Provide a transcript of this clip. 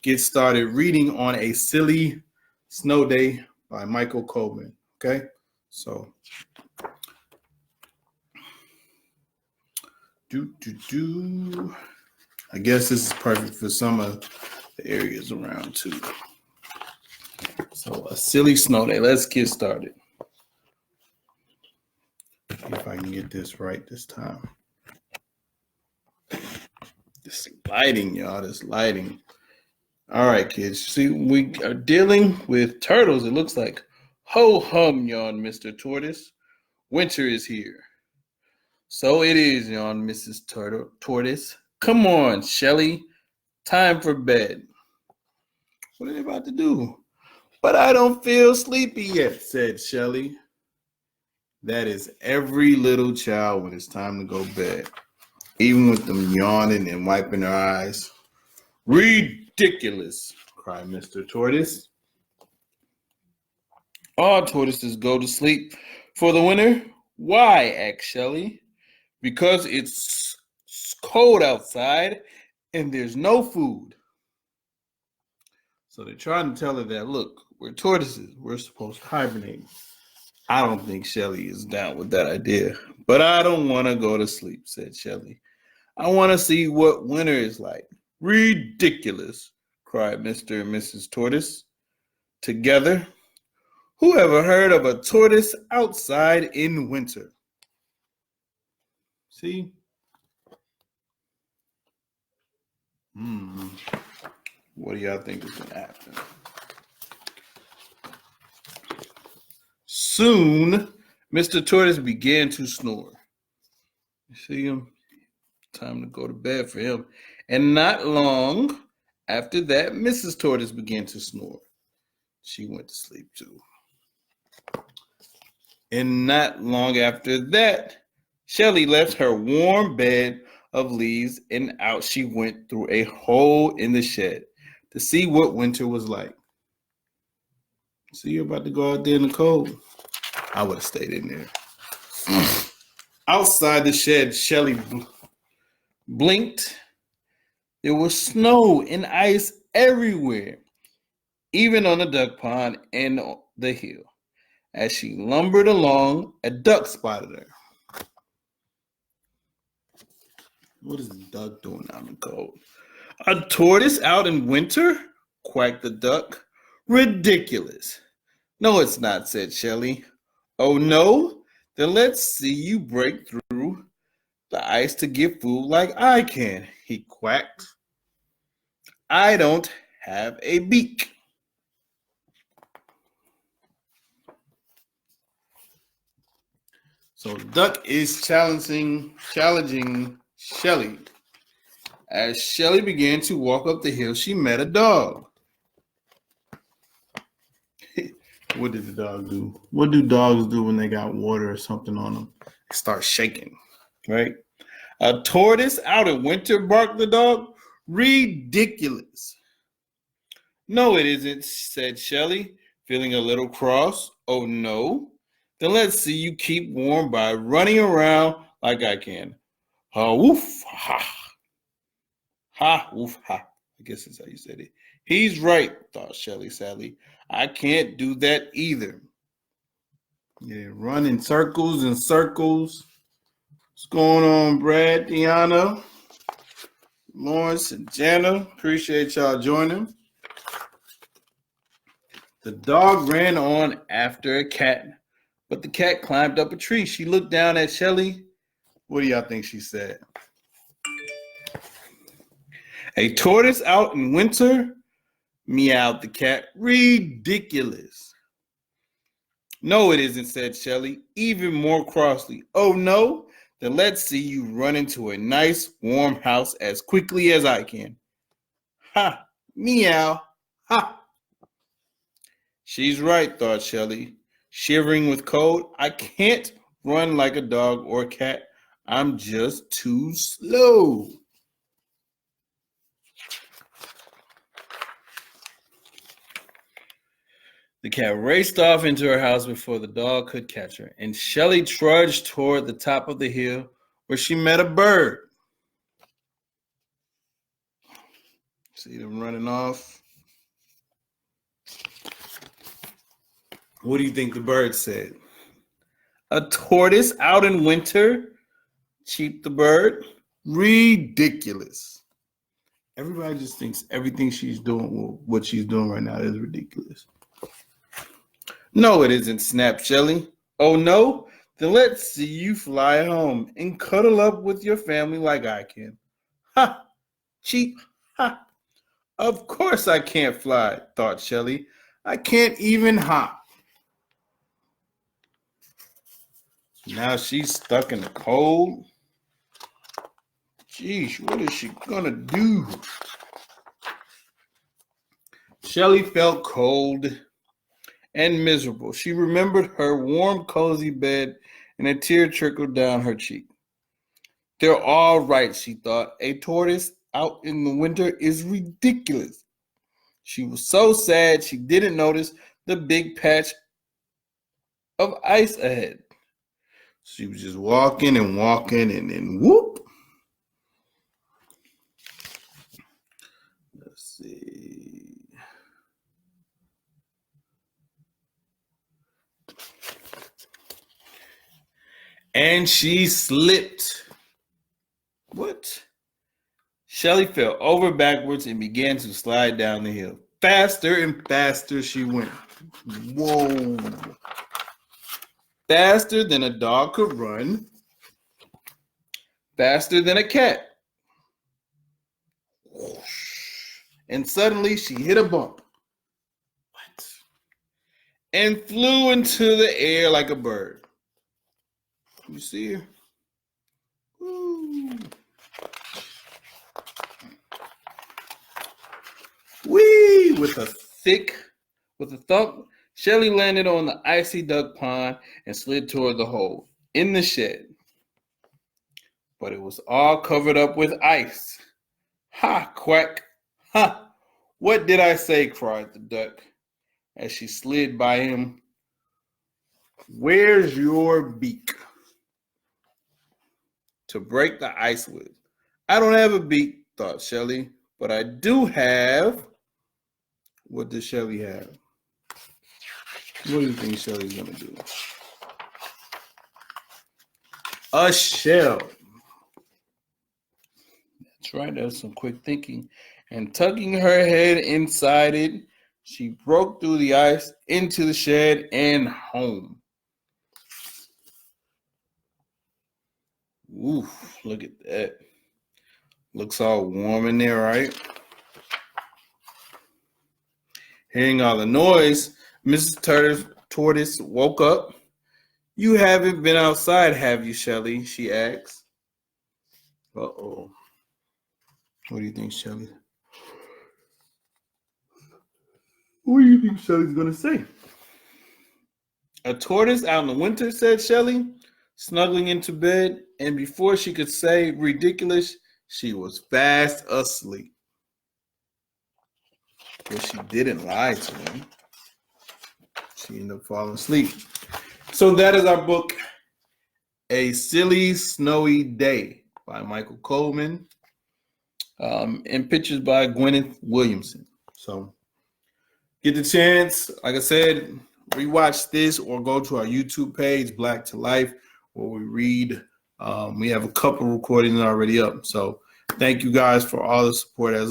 get started reading on A Silly Snow Day by Michael Coleman. Okay, so I guess this is perfect for some of the areas around too. So A Silly Snow Day. Let's get started. See if I can get this right this time. This lighting, y'all. This lighting. All right, kids. See, we are dealing with turtles. It looks like. Ho hum, yawned Mr. Tortoise. Winter is here. So it is, yawned Mrs. Tortoise. Come on, Shelley. Time for bed. What are they about to do? But I don't feel sleepy yet, said Shelley. That is every little child when it's time to go to bed. Even with them yawning and wiping their eyes. Ridiculous, cried Mr. Tortoise. All tortoises go to sleep for the winter. Why? Asked Shelley. Because it's cold outside and there's no food. So they're trying to tell her that, look, we're tortoises. We're supposed to hibernate. I don't think Shelley is down with that idea. But I don't want to go to sleep, said Shelley. I want to see what winter is like. Ridiculous, cried Mr. and Mrs. Tortoise. Together, who ever heard of a tortoise outside in winter? See? What do y'all think is going to happen? Soon, Mr. Tortoise began to snore. You see him? Time to go to bed for him. And not long after that, Mrs. Tortoise began to snore. She went to sleep too. And not long after that, Shelley left her warm bed of leaves and out she went through a hole in the shed to see what winter was like. See, you're about to go out there in the cold. I would have stayed in there. Outside the shed, Shelley blinked. There was snow and ice everywhere, even on the duck pond and the hill. As she lumbered along, a duck spotted her. What is the duck doing out in the cold? A tortoise out in winter? Quacked the duck. Ridiculous. No, it's not, said Shelley. Oh, no? Then let's see you break through the ice to get food like I can, he quacked. I don't have a beak. So Duck is challenging Shelley. As Shelley began to walk up the hill, she met a dog. What did the dog do? What do dogs do when they got water or something on them? They start shaking, right? A tortoise out in winter, barked the dog. Ridiculous. No, it isn't, said Shelley, feeling a little cross. Oh, no? Then let's see you keep warm by running around like I can. Ha, woof, ha. Ha, woof, ha. I guess that's how you said it. He's right, thought Shelley sadly. I can't do that either. Yeah, run in circles and circles. What's going on, Brad, Deanna, Lawrence, and Jana? Appreciate y'all joining. The dog ran on after a cat, but the cat climbed up a tree. She looked down at Shelley. What do y'all think she said? A tortoise out in winter? Meowed the cat. Ridiculous. No, it isn't, said Shelley, even more crossly. Oh, no? Then let's see you run into a nice, warm house as quickly as I can. Ha! Meow! Ha! She's right, thought Shelley, shivering with cold. I can't run like a dog or a cat. I'm just too slow. The cat raced off into her house before the dog could catch her, and Shelley trudged toward the top of the hill where she met a bird. See them running off. What do you think the bird said? A tortoise out in winter? Cheep the bird? Ridiculous. Everybody just thinks everything she's doing, what she's doing right now, is ridiculous. No, it isn't, snapped Shelly. Oh, no? Then let's see you fly home and cuddle up with your family like I can. Ha! Cheap. Ha! Of course I can't fly, thought Shelly. I can't even hop. Now she's stuck in the cold. Geez, what is she gonna do? Shelly felt cold and miserable. She remembered her warm, cozy bed, and a tear trickled down her cheek. They're all right, she thought. A tortoise out in the winter is ridiculous. She was so sad she didn't notice the big patch of ice ahead. She was just walking and then whoop. Let's see. And she slipped. What? Shelly fell over backwards and began to slide down the hill. Faster and faster she went. Whoa. Faster than a dog could run. Faster than a cat. And suddenly she hit a bump. What? And flew into the air like a bird. You see her? Woo. Whee! With a thump, Shelly landed on the icy duck pond and slid toward the hole in the shed. But it was all covered up with ice. Ha! Quack! Ha! What did I say? Cried the duck as she slid by him. Where's your beak to break the ice with? I don't have a beak, thought Shelly, but I do have. What does Shelly have? What do you think Shelly's gonna do? A shell. That's right, that's some quick thinking. And tucking her head inside it, she broke through the ice into the shed and home. Oof, look at that. Looks all warm in there, right? Hearing all the noise, Mrs. Tortoise woke up. You haven't been outside, have you, Shelly? She asked. Uh-oh. What do you think, Shelly? What do you think Shelly's going to say? A tortoise out in the winter, said Shelly, snuggling into bed. And before she could say ridiculous, she was fast asleep. But she didn't lie to him. She ended up falling asleep. So that is our book, A Silly Snowy Day by Michael Coleman, and pictures by Gwyneth Williamson. So get the chance, like I said, rewatch this or go to our YouTube page, Black to Life, where we read. We have a couple recordings already up. So thank you guys for all the support as